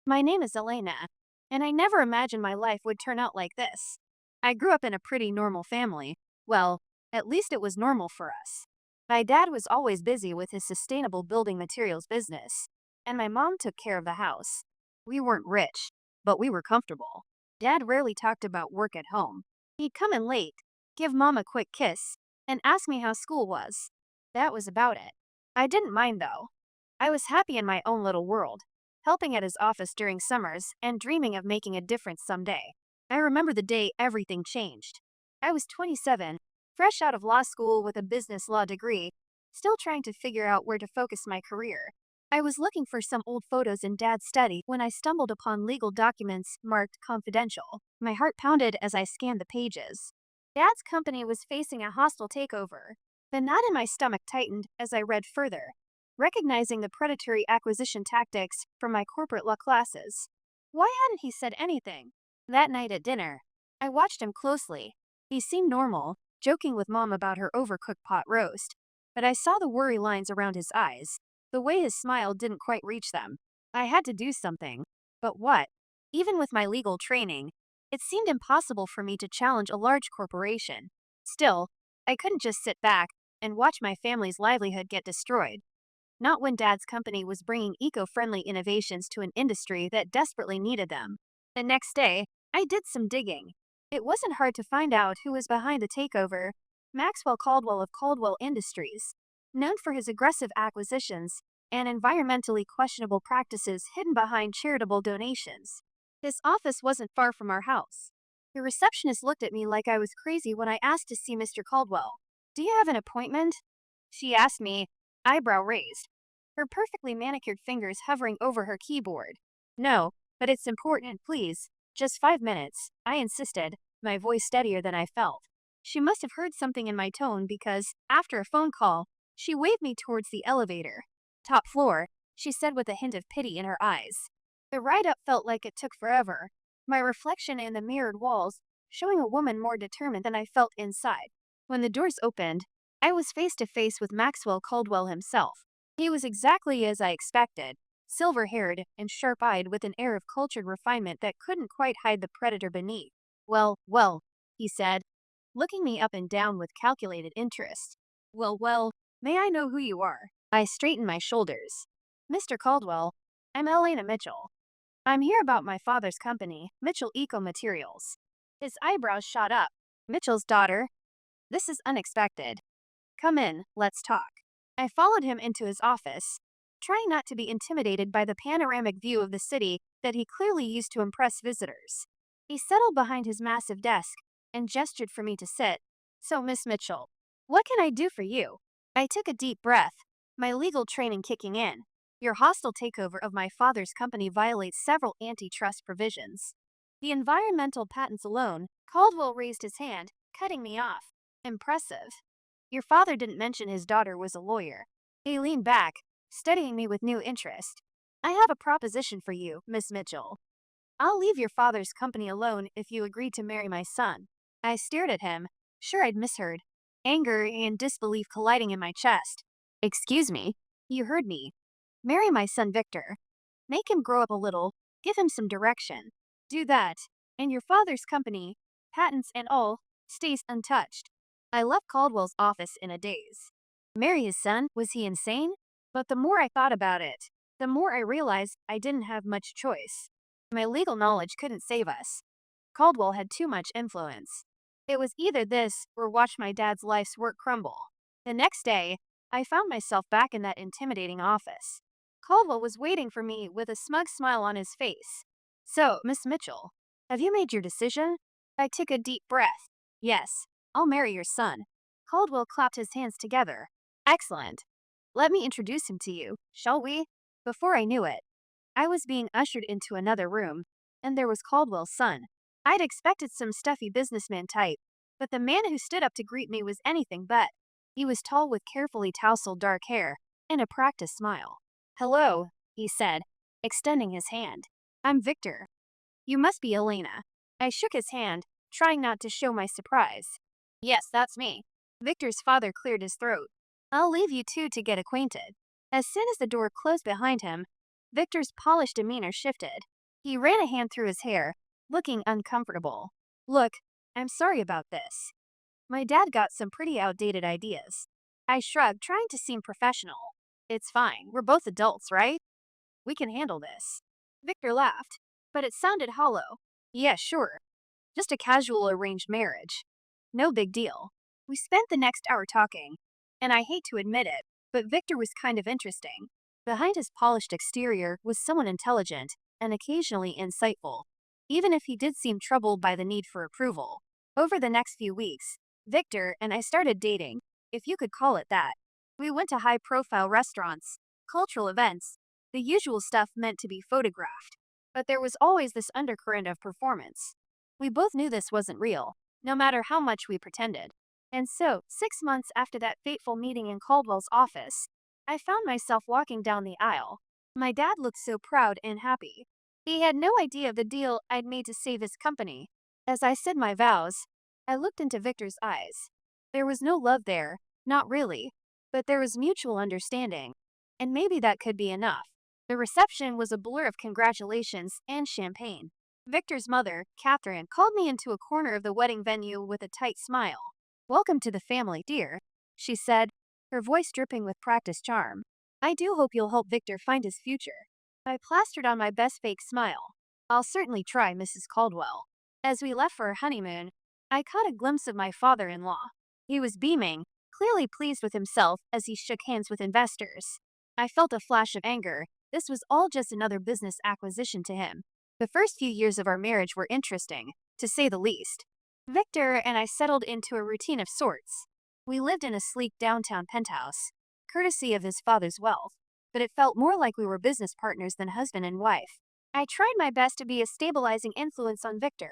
My name is Elena, and I never imagined my life would turn out like this. I grew up in a pretty normal family. Well, at least it was normal for us. My dad was always busy with his sustainable building materials business, and my mom took care of the house. We weren't rich, but we were comfortable. Dad rarely talked about work at home. He'd come in late, give mom a quick kiss, and ask me how school was. That was about it. I didn't mind though. I was happy in my own little world, helping at his office during summers and dreaming of making a difference someday. I remember the day everything changed. I was 27, fresh out of law school with a business law degree, still trying to figure out where to focus my career. I was looking for some old photos in Dad's study when I stumbled upon legal documents marked confidential. My heart pounded as I scanned the pages. Dad's company was facing a hostile takeover. The knot in my stomach tightened as I read further, recognizing the predatory acquisition tactics from my corporate law classes. Why hadn't he said anything? That night at dinner, I watched him closely. He seemed normal, joking with mom about her overcooked pot roast, but I saw the worry lines around his eyes, the way his smile didn't quite reach them. I had to do something. But what? Even with my legal training, it seemed impossible for me to challenge a large corporation. Still, I couldn't just sit back and watch my family's livelihood get destroyed. Not when Dad's company was bringing eco-friendly innovations to an industry that desperately needed them. The next day, I did some digging. It wasn't hard to find out who was behind the takeover. Maxwell Caldwell of Caldwell Industries, known for his aggressive acquisitions and environmentally questionable practices hidden behind charitable donations. His office wasn't far from our house. The receptionist looked at me like I was crazy when I asked to see Mr. Caldwell. "Do you have an appointment?" she asked me, eyebrow raised, her perfectly manicured fingers hovering over her keyboard. "No, but it's important, please. Just 5 minutes," I insisted, my voice steadier than I felt. She must have heard something in my tone because, after a phone call, she waved me towards the elevator. "Top floor," she said with a hint of pity in her eyes. The ride up felt like it took forever, my reflection in the mirrored walls showing a woman more determined than I felt inside. When the doors opened, I was face to face with Maxwell Caldwell himself. He was exactly as I expected, silver-haired and sharp-eyed with an air of cultured refinement that couldn't quite hide the predator beneath. Well, he said, looking me up and down with calculated interest. Well, may I know who you are?" I straightened my shoulders. "Mr. Caldwell, I'm Elena Mitchell. I'm here about my father's company, Mitchell Eco Materials." His eyebrows shot up. "Mitchell's daughter? This is unexpected. Come in, let's talk." I followed him into his office, trying not to be intimidated by the panoramic view of the city that he clearly used to impress visitors. He settled behind his massive desk and gestured for me to sit. "So, Miss Mitchell, what can I do for you?" I took a deep breath, my legal training kicking in. "Your hostile takeover of my father's company violates several antitrust provisions. The environmental patents alone." Caldwell raised his hand, cutting me off. "Impressive. Your father didn't mention his daughter was a lawyer." He leaned back, studying me with new interest. "I have a proposition for you, Miss Mitchell. I'll leave your father's company alone if you agree to marry my son." I stared at him, sure I'd misheard, anger and disbelief colliding in my chest. "Excuse me." "You heard me. Marry my son Victor. Make him grow up a little, give him some direction. Do that, and your father's company, patents and all, stays untouched." I left Caldwell's office in a daze. Marry his son? Was he insane? But the more I thought about it, the more I realized I didn't have much choice. My legal knowledge couldn't save us. Caldwell had too much influence. It was either this or watch my dad's life's work crumble. The next day, I found myself back in that intimidating office. Caldwell was waiting for me with a smug smile on his face. "So, Miss Mitchell, have you made your decision?" I took a deep breath. "Yes, I'll marry your son." Caldwell clapped his hands together. "Excellent. Let me introduce him to you, shall we?" Before I knew it, I was being ushered into another room, and there was Caldwell's son. I'd expected some stuffy businessman type, but the man who stood up to greet me was anything but. He was tall with carefully tousled dark hair and a practiced smile. "Hello," he said, extending his hand. "I'm Victor. You must be Elena." I shook his hand, trying not to show my surprise. "Yes, that's me." Victor's father cleared his throat. "I'll leave you two to get acquainted." As soon as the door closed behind him, Victor's polished demeanor shifted. He ran a hand through his hair, looking uncomfortable. Look, I'm sorry about this. My dad got some pretty outdated ideas. I shrugged, trying to seem professional. It's fine, we're both adults, right? We can handle this. Victor laughed, but it sounded hollow. Yeah, sure. Just a casual arranged marriage. No big deal. We spent the next hour talking, and I hate to admit it, but Victor was kind of interesting. Behind his polished exterior was someone intelligent and occasionally insightful, even if he did seem troubled by the need for approval. Over the next few weeks, Victor and I started dating, if you could call it that. We went to high-profile restaurants, cultural events, the usual stuff meant to be photographed. But there was always this undercurrent of performance. We both knew this wasn't real, no matter how much we pretended. And so, 6 months after that fateful meeting in Caldwell's office, I found myself walking down the aisle. My dad looked so proud and happy. He had no idea of the deal I'd made to save his company. As I said my vows, I looked into Victor's eyes. There was no love there, not really, but there was mutual understanding. And maybe that could be enough. The reception was a blur of congratulations and champagne. Victor's mother, Catherine, called me into a corner of the wedding venue with a tight smile. Welcome to the family, dear, she said, her voice dripping with practiced charm. I do hope you'll help Victor find his future. I plastered on my best fake smile. I'll certainly try, Mrs. Caldwell. As we left for our honeymoon, I caught a glimpse of my father-in-law. He was beaming, clearly pleased with himself as he shook hands with investors. I felt a flash of anger. This was all just another business acquisition to him. The first few years of our marriage were interesting, to say the least. Victor and I settled into a routine of sorts. We lived in a sleek downtown penthouse, courtesy of his father's wealth, but it felt more like we were business partners than husband and wife. I tried my best to be a stabilizing influence on Victor.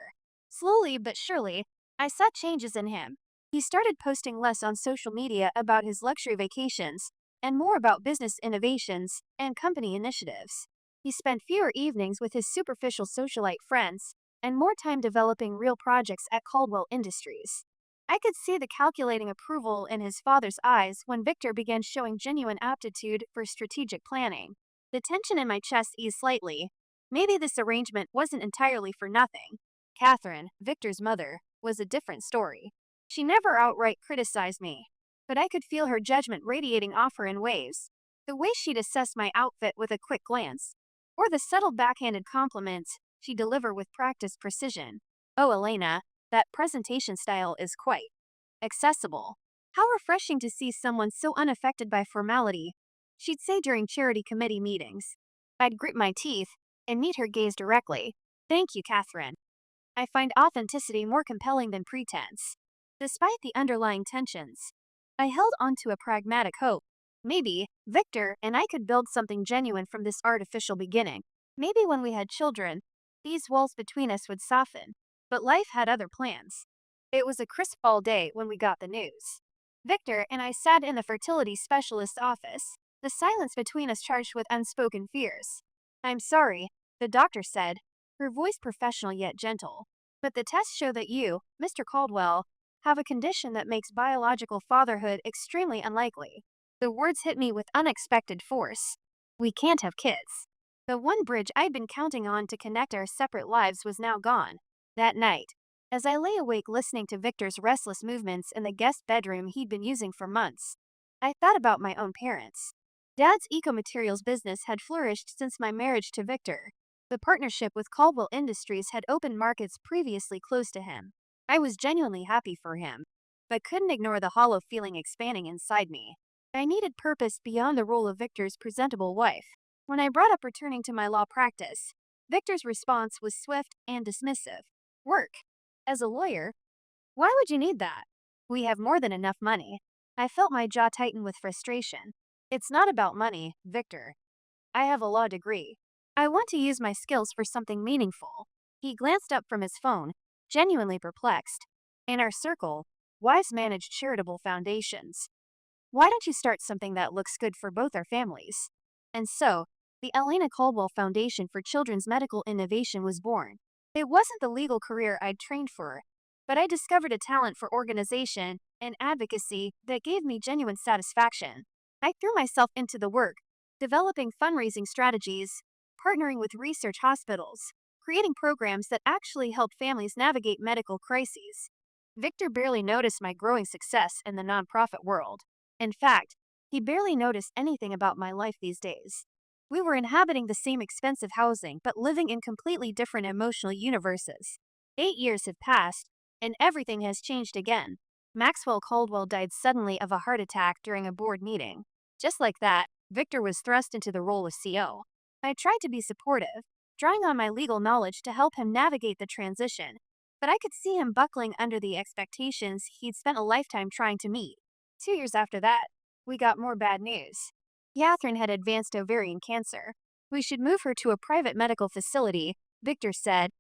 Slowly but surely, I saw changes in him. He started posting less on social media about his luxury vacations and more about business innovations and company initiatives. He spent fewer evenings with his superficial socialite friends and more time developing real projects at Caldwell Industries. I could see the calculating approval in his father's eyes when Victor began showing genuine aptitude for strategic planning. The tension in my chest eased slightly. Maybe this arrangement wasn't entirely for nothing. Catherine, Victor's mother, was a different story. She never outright criticized me, but I could feel her judgment radiating off her in waves. The way she'd assess my outfit with a quick glance, or the subtle backhanded compliments she delivered with practiced precision. Oh, Elena, that presentation style is quite accessible. How refreshing to see someone so unaffected by formality, she'd say during charity committee meetings. I'd grit my teeth and meet her gaze directly. Thank you, Catherine. I find authenticity more compelling than pretense. Despite the underlying tensions, I held on to a pragmatic hope. Maybe Victor and I could build something genuine from this artificial beginning. Maybe when we had children, these walls between us would soften. But life had other plans. It was a crisp fall day when we got the news. Victor and I sat in the fertility specialist's office, the silence between us charged with unspoken fears. I'm sorry, the doctor said, her voice professional yet gentle. But the tests show that you, Mr. Caldwell, have a condition that makes biological fatherhood extremely unlikely. The words hit me with unexpected force. We can't have kids. The one bridge I'd been counting on to connect our separate lives was now gone. That night, as I lay awake listening to Victor's restless movements in the guest bedroom he'd been using for months, I thought about my own parents. Dad's eco-materials business had flourished since my marriage to Victor. The partnership with Caldwell Industries had opened markets previously closed to him. I was genuinely happy for him, but couldn't ignore the hollow feeling expanding inside me. I needed purpose beyond the role of Victor's presentable wife. When I brought up returning to my law practice, Victor's response was swift and dismissive. Work. As a lawyer? Why would you need that? We have more than enough money. I felt my jaw tighten with frustration. It's not about money, Victor. I have a law degree. I want to use my skills for something meaningful. He glanced up from his phone, genuinely perplexed. In our circle, wives manage charitable foundations. Why don't you start something that looks good for both our families? And so, the Elena Caldwell Foundation for Children's Medical Innovation was born. It wasn't the legal career I'd trained for, but I discovered a talent for organization and advocacy that gave me genuine satisfaction. I threw myself into the work, developing fundraising strategies, partnering with research hospitals, creating programs that actually help families navigate medical crises. Victor barely noticed my growing success in the nonprofit world. In fact, he barely noticed anything about my life these days. We were inhabiting the same expensive housing but living in completely different emotional universes. 8 years have passed, and everything has changed again. Maxwell Caldwell died suddenly of a heart attack during a board meeting. Just like that, Victor was thrust into the role of CO. I tried to be supportive, drawing on my legal knowledge to help him navigate the transition, but I could see him buckling under the expectations he'd spent a lifetime trying to meet. 2 years after that, we got more bad news. Catherine had advanced ovarian cancer. We should move her to a private medical facility, Victor said,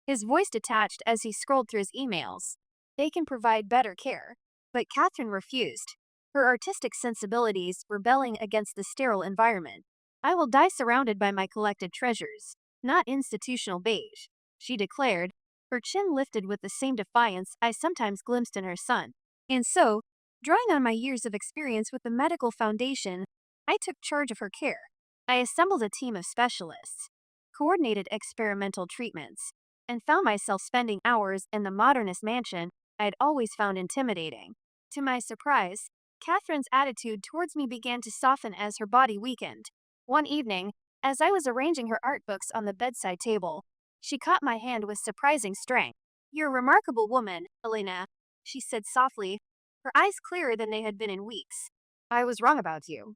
his voice detached as he scrolled through his emails. They can provide better care. But Catherine refused, her artistic sensibilities rebelling against the sterile environment. I will die surrounded by my collected treasures, not institutional beige, she declared, her chin lifted with the same defiance I sometimes glimpsed in her son. And so, drawing on my years of experience with the medical foundation, I took charge of her care. I assembled a team of specialists, coordinated experimental treatments, and found myself spending hours in the modernist mansion I'd always found intimidating. To my surprise, Catherine's attitude towards me began to soften as her body weakened. One evening, as I was arranging her art books on the bedside table, she caught my hand with surprising strength. "You're a remarkable woman, Elena," she said softly, her eyes clearer than they had been in weeks. "I was wrong about you.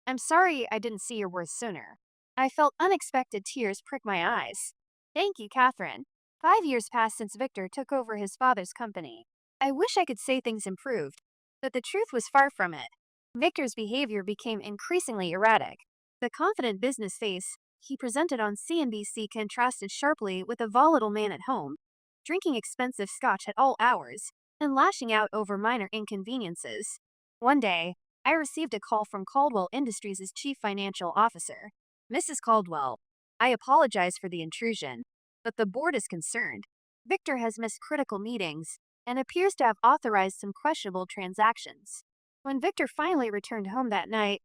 I'm sorry I didn't see your worth sooner." I felt unexpected tears prick my eyes. "Thank you, Catherine." 5 years passed since Victor took over his father's company. I wish I could say things improved, but the truth was far from it. Victor's behavior became increasingly erratic. The confident business face he presented on CNBC contrasted sharply with a volatile man at home, drinking expensive scotch at all hours and lashing out over minor inconveniences. One day, I received a call from Caldwell Industries' chief financial officer. "Mrs. Caldwell, I apologize for the intrusion, but the board is concerned. Victor has missed critical meetings and appears to have authorized some questionable transactions." When Victor finally returned home that night,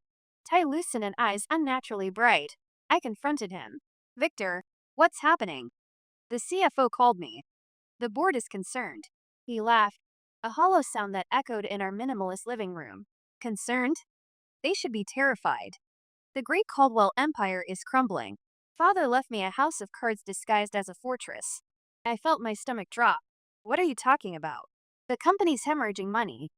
tie loosened and eyes unnaturally bright, I confronted him. "Victor, what's happening?" "The CFO called me. The board is concerned." He laughed, a hollow sound that echoed in our minimalist living room. "Concerned? They should be terrified. The great Caldwell empire is crumbling. Father left me a house of cards disguised as a fortress." I felt my stomach drop. "What are you talking about?" "The company's hemorrhaging money.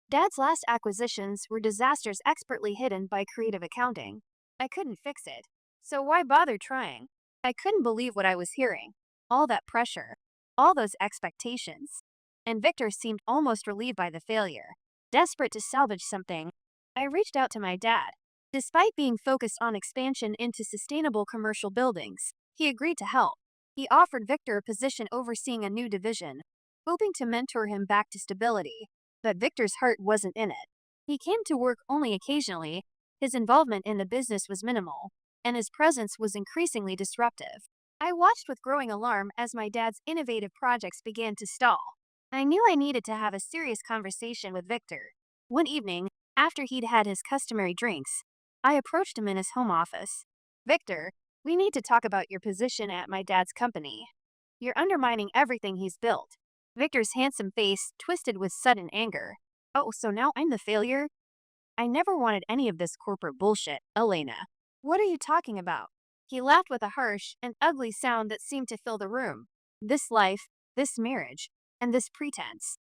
Dad's last acquisitions were disasters expertly hidden by creative accounting. I couldn't fix it. So why bother trying?" I couldn't believe what I was hearing. All that pressure. All those expectations. And Victor seemed almost relieved by the failure. Desperate to salvage something, I reached out to my dad. Despite being focused on expansion into sustainable commercial buildings, he agreed to help. He offered Victor a position overseeing a new division, hoping to mentor him back to stability. But Victor's heart wasn't in it. He came to work only occasionally, his involvement in the business was minimal, and his presence was increasingly disruptive. I watched with growing alarm as my dad's innovative projects began to stall. I knew I needed to have a serious conversation with Victor. One evening, after he'd had his customary drinks, I approached him in his home office. "Victor, we need to talk about your position at my dad's company. You're undermining everything he's built." Victor's handsome face twisted with sudden anger. "Oh, so now I'm the failure? I never wanted any of this corporate bullshit, Elena. What are you talking about?" He laughed with a harsh and ugly sound that seemed to fill the room. "This life, this marriage, and this pretense.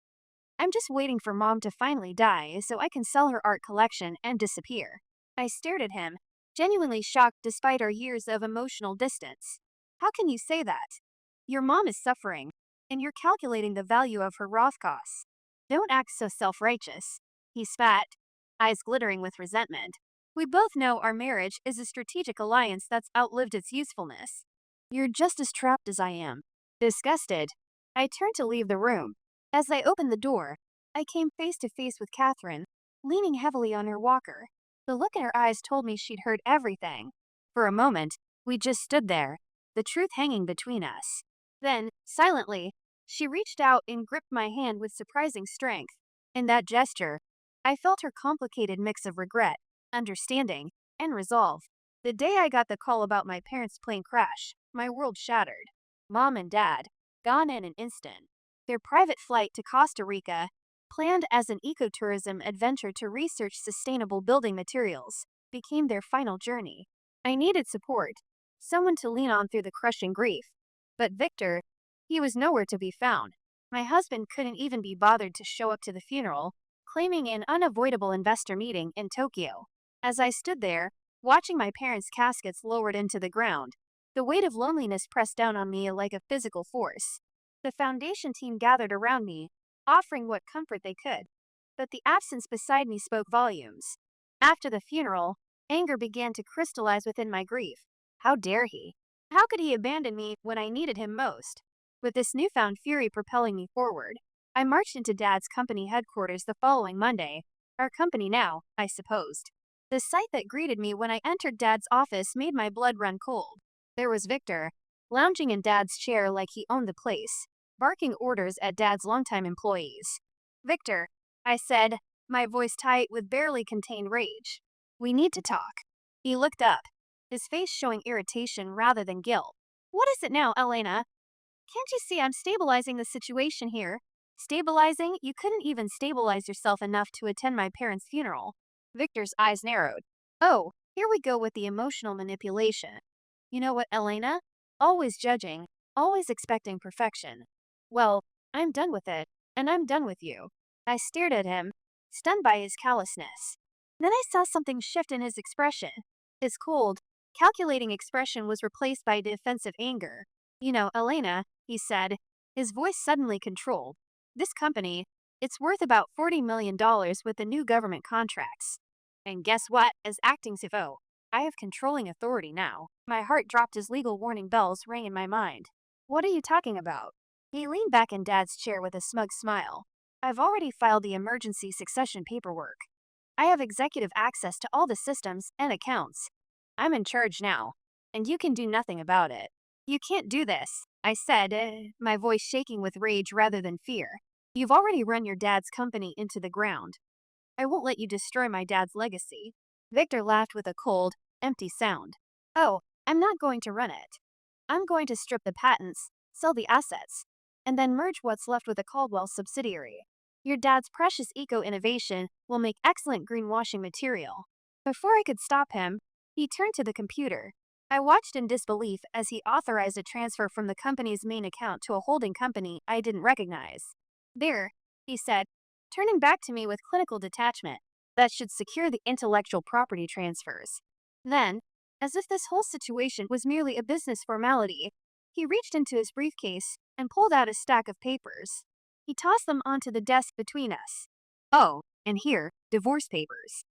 I'm just waiting for Mom to finally die so I can sell her art collection and disappear." I stared at him, genuinely shocked despite our years of emotional distance. "How can you say that? Your mom is suffering, and you're calculating the value of her Roth costs. Don't act so self-righteous." He spat, eyes glittering with resentment. "We both know our marriage is a strategic alliance that's outlived its usefulness. You're just as trapped as I am." Disgusted, I turned to leave the room. As I opened the door, I came face to face with Catherine, leaning heavily on her walker. The look in her eyes told me she'd heard everything. For a moment, we just stood there, the truth hanging between us. Then, silently, she reached out and gripped my hand with surprising strength. In that gesture, I felt her complicated mix of regret, understanding, and resolve. The day I got the call about my parents' plane crash, my world shattered. Mom and Dad, gone in an instant. Their private flight to Costa Rica, planned as an ecotourism adventure to research sustainable building materials, became their final journey. I needed support, someone to lean on through the crushing grief. But Victor, he was nowhere to be found. My husband couldn't even be bothered to show up to the funeral, claiming an unavoidable investor meeting in Tokyo. As I stood there, watching my parents' caskets lowered into the ground, the weight of loneliness pressed down on me like a physical force. The foundation team gathered around me, offering what comfort they could. But the absence beside me spoke volumes. After the funeral, anger began to crystallize within my grief. How dare he? How could he abandon me when I needed him most? With this newfound fury propelling me forward, I marched into Dad's company headquarters the following Monday. Our company now, I supposed. The sight that greeted me when I entered Dad's office made my blood run cold. There was Victor, lounging in Dad's chair like he owned the place, barking orders at Dad's longtime employees. Victor, I said, my voice tight with barely contained rage. We need to talk. He looked up, his face showing irritation rather than guilt. What is it now, Elena? Can't you see I'm stabilizing the situation here? Stabilizing? You couldn't even stabilize yourself enough to attend my parents' funeral. Victor's eyes narrowed. Oh, here we go with the emotional manipulation. You know what, Elena? Always judging, always expecting perfection. Well, I'm done with it, and I'm done with you. I stared at him, stunned by his callousness. Then I saw something shift in his expression. His cold, calculating expression was replaced by defensive anger. You know, Elena, he said, his voice suddenly controlled. This company, it's worth about $40 million with the new government contracts. And guess what? As acting CFO, I have controlling authority now. My heart dropped as legal warning bells rang in my mind. What are you talking about? He leaned back in Dad's chair with a smug smile. I've already filed the emergency succession paperwork. I have executive access to all the systems and accounts. I'm in charge now, and you can do nothing about it. You can't do this, I said, my voice shaking with rage rather than fear. You've already run your dad's company into the ground. I won't let you destroy my dad's legacy. Victor laughed with a cold, empty sound. Oh, I'm not going to run it. I'm going to strip the patents, sell the assets, and then merge what's left with a Caldwell subsidiary. Your dad's precious eco-innovation will make excellent greenwashing material. Before I could stop him, he turned to the computer. I watched in disbelief as he authorized a transfer from the company's main account to a holding company I didn't recognize. There, he said, turning back to me with clinical detachment, that should secure the intellectual property transfers. Then, as if this whole situation was merely a business formality, he reached into his briefcase and pulled out a stack of papers. He tossed them onto the desk between us. Oh, and here, divorce papers.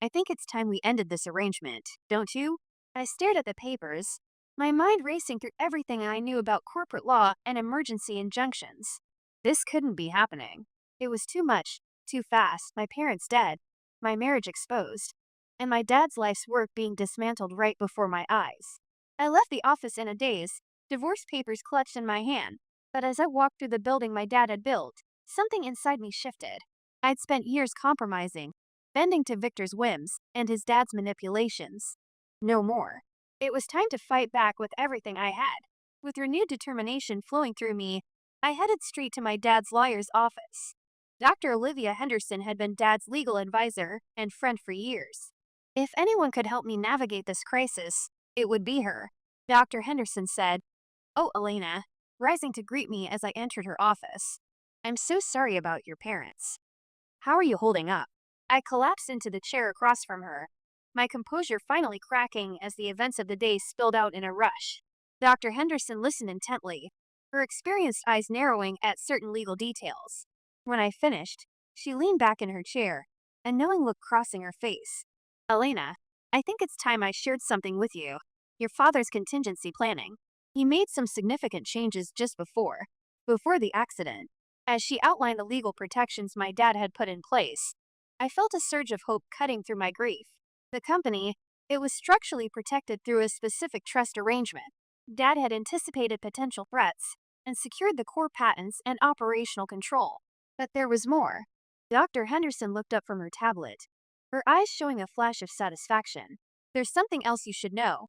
I think it's time we ended this arrangement, don't you? I stared at the papers, my mind racing through everything I knew about corporate law and emergency injunctions. This couldn't be happening. It was too much, too fast, my parents dead, my marriage exposed, and my dad's life's work being dismantled right before my eyes. I left the office in a daze, divorce papers clutched in my hand, but as I walked through the building my dad had built, something inside me shifted. I'd spent years compromising, bending to Victor's whims and his dad's manipulations. No more. It was time to fight back with everything I had. With renewed determination flowing through me, I headed straight to my dad's lawyer's office. Dr. Olivia Henderson had been Dad's legal advisor and friend for years. If anyone could help me navigate this crisis, it would be her. Dr. Henderson said, "Oh, Elena," rising to greet me as I entered her office. "I'm so sorry about your parents. How are you holding up?" I collapsed into the chair across from her, my composure finally cracking as the events of the day spilled out in a rush. Dr. Henderson listened intently, her experienced eyes narrowing at certain legal details. When I finished, she leaned back in her chair, a knowing look crossing her face. "Elena, I think it's time I shared something with you. Your father's contingency planning. He made some significant changes just before the accident." As she outlined the legal protections my dad had put in place, I felt a surge of hope cutting through my grief. The company, it was structurally protected through a specific trust arrangement. Dad had anticipated potential threats and secured the core patents and operational control. But there was more. Dr. Henderson looked up from her tablet, her eyes showing a flash of satisfaction. "There's something else you should know.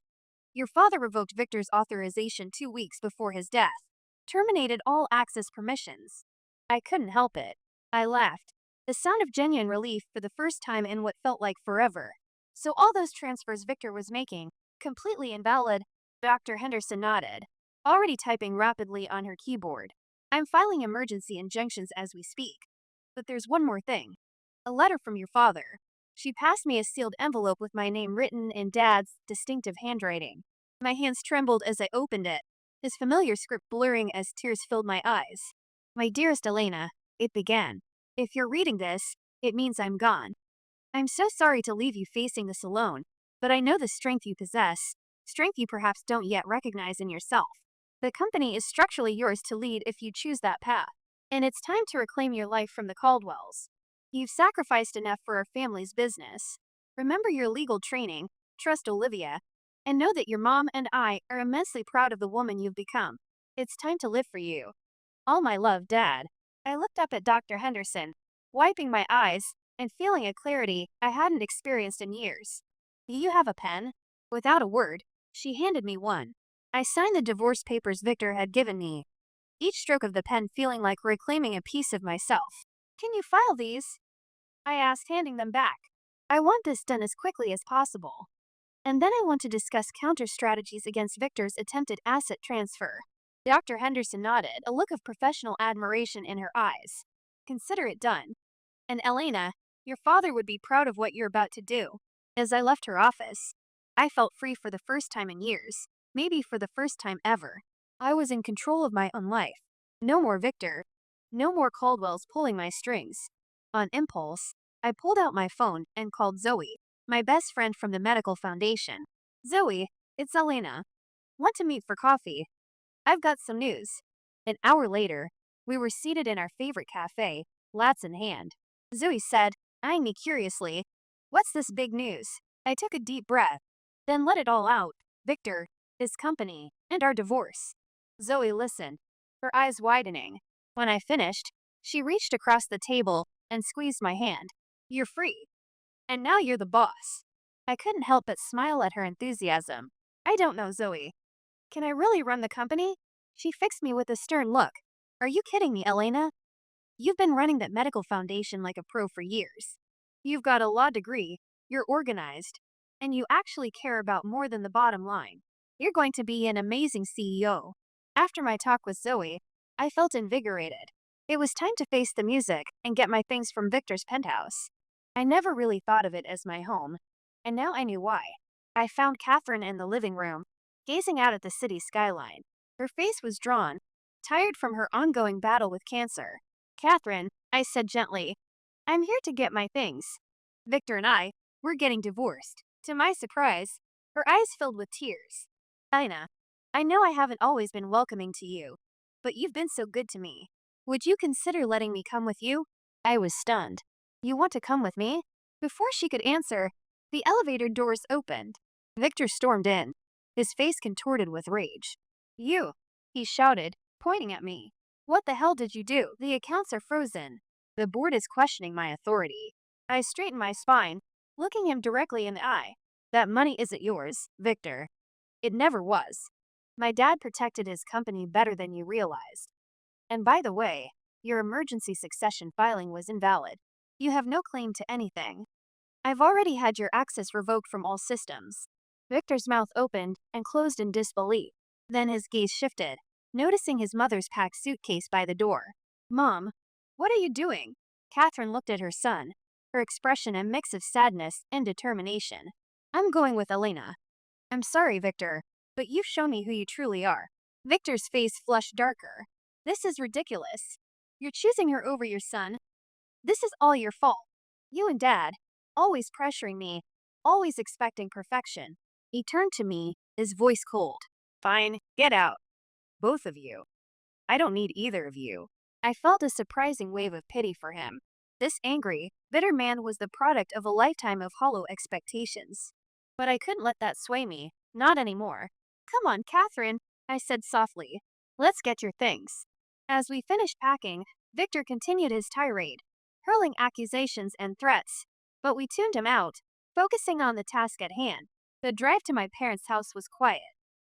Your father revoked Victor's authorization 2 weeks before his death, terminated all access permissions. I couldn't help it. I laughed, the sound of genuine relief for the first time in what felt like forever. So all those transfers Victor was making, completely invalid? Dr. Henderson nodded, already typing rapidly on her keyboard. I'm filing emergency injunctions as we speak. But there's one more thing. A letter from your father. She passed me a sealed envelope with my name written in Dad's distinctive handwriting. My hands trembled as I opened it, his familiar script blurring as tears filled my eyes. My dearest Elena, it began. If you're reading this, it means I'm gone. I'm so sorry to leave you facing this alone, but I know the strength you possess, strength you perhaps don't yet recognize in yourself. The company is structurally yours to lead if you choose that path, and it's time to reclaim your life from the Caldwells. You've sacrificed enough for our family's business. Remember your legal training, trust Olivia, and know that your mom and I are immensely proud of the woman you've become. It's time to live for you. All my love, Dad. I looked up at Dr. Henderson, wiping my eyes and feeling a clarity I hadn't experienced in years. Do you have a pen? Without a word, she handed me one. I signed the divorce papers Victor had given me, each stroke of the pen feeling like reclaiming a piece of myself. Can you file these? I asked, handing them back. I want this done as quickly as possible. And then I want to discuss counter strategies against Victor's attempted asset transfer. Dr. Henderson nodded, a look of professional admiration in her eyes. Consider it done. And Elena, your father would be proud of what you're about to do. As I left her office, I felt free for the first time in years, maybe for the first time ever. I was in control of my own life. No more Victor. No more Caldwells pulling my strings. On impulse, I pulled out my phone and called Zoe, my best friend from the medical foundation. Zoe, it's Elena. Want to meet for coffee? I've got some news. An hour later, we were seated in our favorite cafe, lattes in hand. Zoe said, eyeing me curiously, "What's this big news?" I took a deep breath, then let it all out. Victor, his company, and our divorce. Zoe listened, her eyes widening. When I finished, she reached across the table and squeezed my hand. You're free. And now you're the boss. I couldn't help but smile at her enthusiasm. I don't know, Zoe. Can I really run the company? She fixed me with a stern look. Are you kidding me, Elena? You've been running that medical foundation like a pro for years. You've got a law degree, you're organized, and you actually care about more than the bottom line. You're going to be an amazing CEO. After my talk with Zoe, I felt invigorated. It was time to face the music and get my things from Victor's penthouse. I never really thought of it as my home, and now I knew why. I found Catherine in the living room, gazing out at the city skyline. Her face was drawn, tired from her ongoing battle with cancer. Catherine, I said gently, I'm here to get my things. Victor and I, we're getting divorced. To my surprise, her eyes filled with tears. Ina, I know I haven't always been welcoming to you, but you've been so good to me. Would you consider letting me come with you? I was stunned. You want to come with me? Before she could answer, the elevator doors opened. Victor stormed in, his face contorted with rage. You, he shouted, pointing at me. What the hell did you do? The accounts are frozen. The board is questioning my authority. I straightened my spine, looking him directly in the eye. That money isn't yours, Victor. It never was. My dad protected his company better than you realized. And by the way, your emergency succession filing was invalid. You have no claim to anything. I've already had your access revoked from all systems. Victor's mouth opened and closed in disbelief. Then his gaze shifted, noticing his mother's packed suitcase by the door. Mom, what are you doing? Catherine looked at her son, her expression a mix of sadness and determination. I'm going with Elena. I'm sorry, Victor, but you've shown me who you truly are. Victor's face flushed darker. This is ridiculous. You're choosing her over your son. This is all your fault. You and Dad, always pressuring me, always expecting perfection. He turned to me, his voice cold. Fine, get out. Both of you. I don't need either of you. I felt a surprising wave of pity for him. This angry, bitter man was the product of a lifetime of hollow expectations. But I couldn't let that sway me, not anymore. Come on, Catherine, I said softly. Let's get your things. As we finished packing, Victor continued his tirade, hurling accusations and threats. But we tuned him out, focusing on the task at hand. The drive to my parents' house was quiet.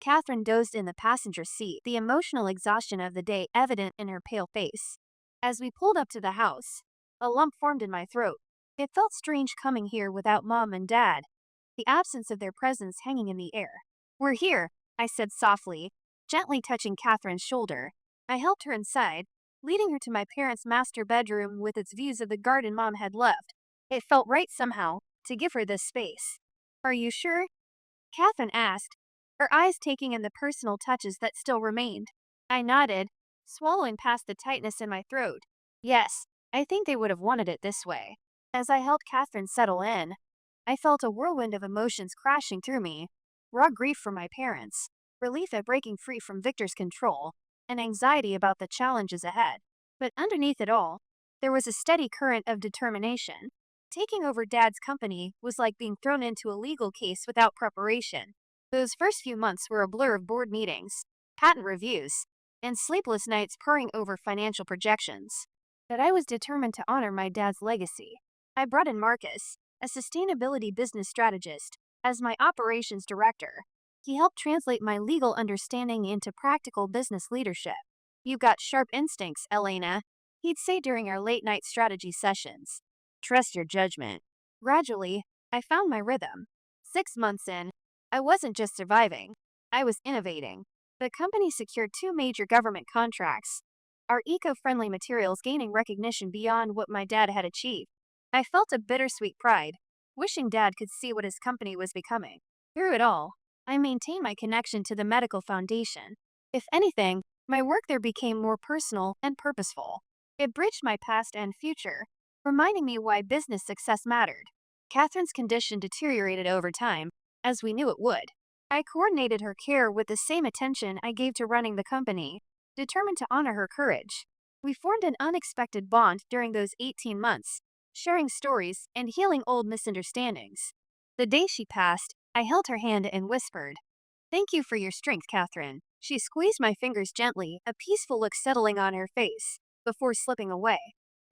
Catherine dozed in the passenger seat, the emotional exhaustion of the day evident in her pale face. As we pulled up to the house, a lump formed in my throat. It felt strange coming here without Mom and Dad, the absence of their presence hanging in the air. "We're here," I said softly, gently touching Catherine's shoulder. I helped her inside, leading her to my parents' master bedroom with its views of the garden Mom had left. It felt right somehow to give her this space. "Are you sure?" Catherine asked, her eyes taking in the personal touches that still remained. I nodded, swallowing past the tightness in my throat. "Yes, I think they would have wanted it this way." As I helped Catherine settle in, I felt a whirlwind of emotions crashing through me. Raw grief for my parents, relief at breaking free from Victor's control, and anxiety about the challenges ahead. But underneath it all, there was a steady current of determination. Taking over Dad's company was like being thrown into a legal case without preparation. Those first few months were a blur of board meetings, patent reviews, and sleepless nights poring over financial projections. But I was determined to honor my dad's legacy. I brought in Marcus, a sustainability business strategist, as my operations director. He helped translate my legal understanding into practical business leadership. "You've got sharp instincts, Elena," he'd say during our late-night strategy sessions. "Trust your judgment." Gradually, I found my rhythm. 6 months in, I wasn't just surviving, I was innovating. The company secured 2 major government contracts, our eco-friendly materials gaining recognition beyond what my dad had achieved. I felt a bittersweet pride, wishing Dad could see what his company was becoming. Through it all, I maintained my connection to the medical foundation. If anything, my work there became more personal and purposeful. It bridged my past and future, reminding me why business success mattered. Catherine's condition deteriorated over time, as we knew it would. I coordinated her care with the same attention I gave to running the company, determined to honor her courage. We formed an unexpected bond during those 18 months, sharing stories and healing old misunderstandings. The day she passed, I held her hand and whispered, "Thank you for your strength, Catherine." She squeezed my fingers gently, a peaceful look settling on her face, before slipping away.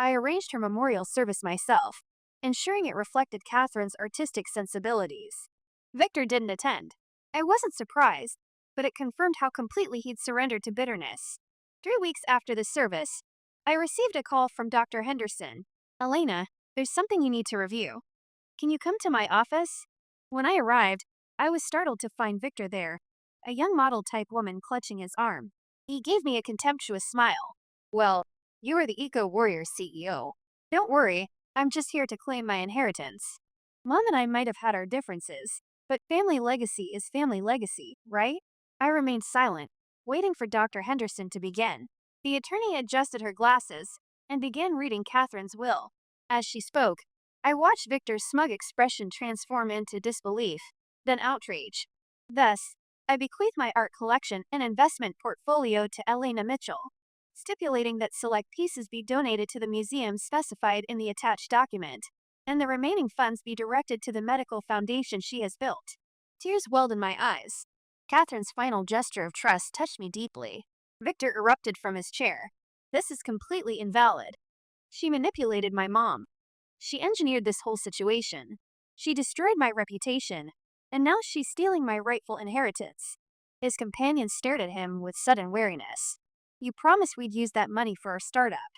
I arranged her memorial service myself, ensuring it reflected Catherine's artistic sensibilities. Victor didn't attend. I wasn't surprised, but it confirmed how completely he'd surrendered to bitterness. 3 weeks after the service, I received a call from Dr. Henderson. "Elena, there's something you need to review. Can you come to my office?" When I arrived, I was startled to find Victor there, a young model-type woman clutching his arm. He gave me a contemptuous smile. "Well, you are the Eco-Warrior CEO. Don't worry, I'm just here to claim my inheritance." Mom and I might have had our differences, but family legacy is family legacy, right? I remained silent, waiting for Dr. Henderson to begin. The attorney adjusted her glasses and began reading Catherine's will. As she spoke, I watched Victor's smug expression transform into disbelief, then outrage. "Thus, I bequeath my art collection and investment portfolio to Elena Mitchell, stipulating that select pieces be donated to the museum specified in the attached document, and the remaining funds be directed to the medical foundation she has built." Tears welled in my eyes. Catherine's final gesture of trust touched me deeply. Victor erupted from his chair. "This is completely invalid. She manipulated my mom. She engineered this whole situation. She destroyed my reputation, and now she's stealing my rightful inheritance." His companion stared at him with sudden wariness. "You promised we'd use that money for our startup.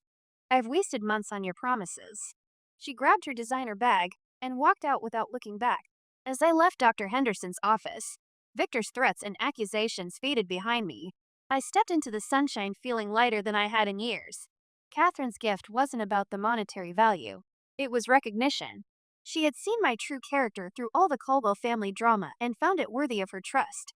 I've wasted months on your promises." She grabbed her designer bag and walked out without looking back. As I left Dr. Henderson's office, Victor's threats and accusations faded behind me. I stepped into the sunshine feeling lighter than I had in years. Catherine's gift wasn't about the monetary value. It was recognition. She had seen my true character through all the Caldwell family drama and found it worthy of her trust.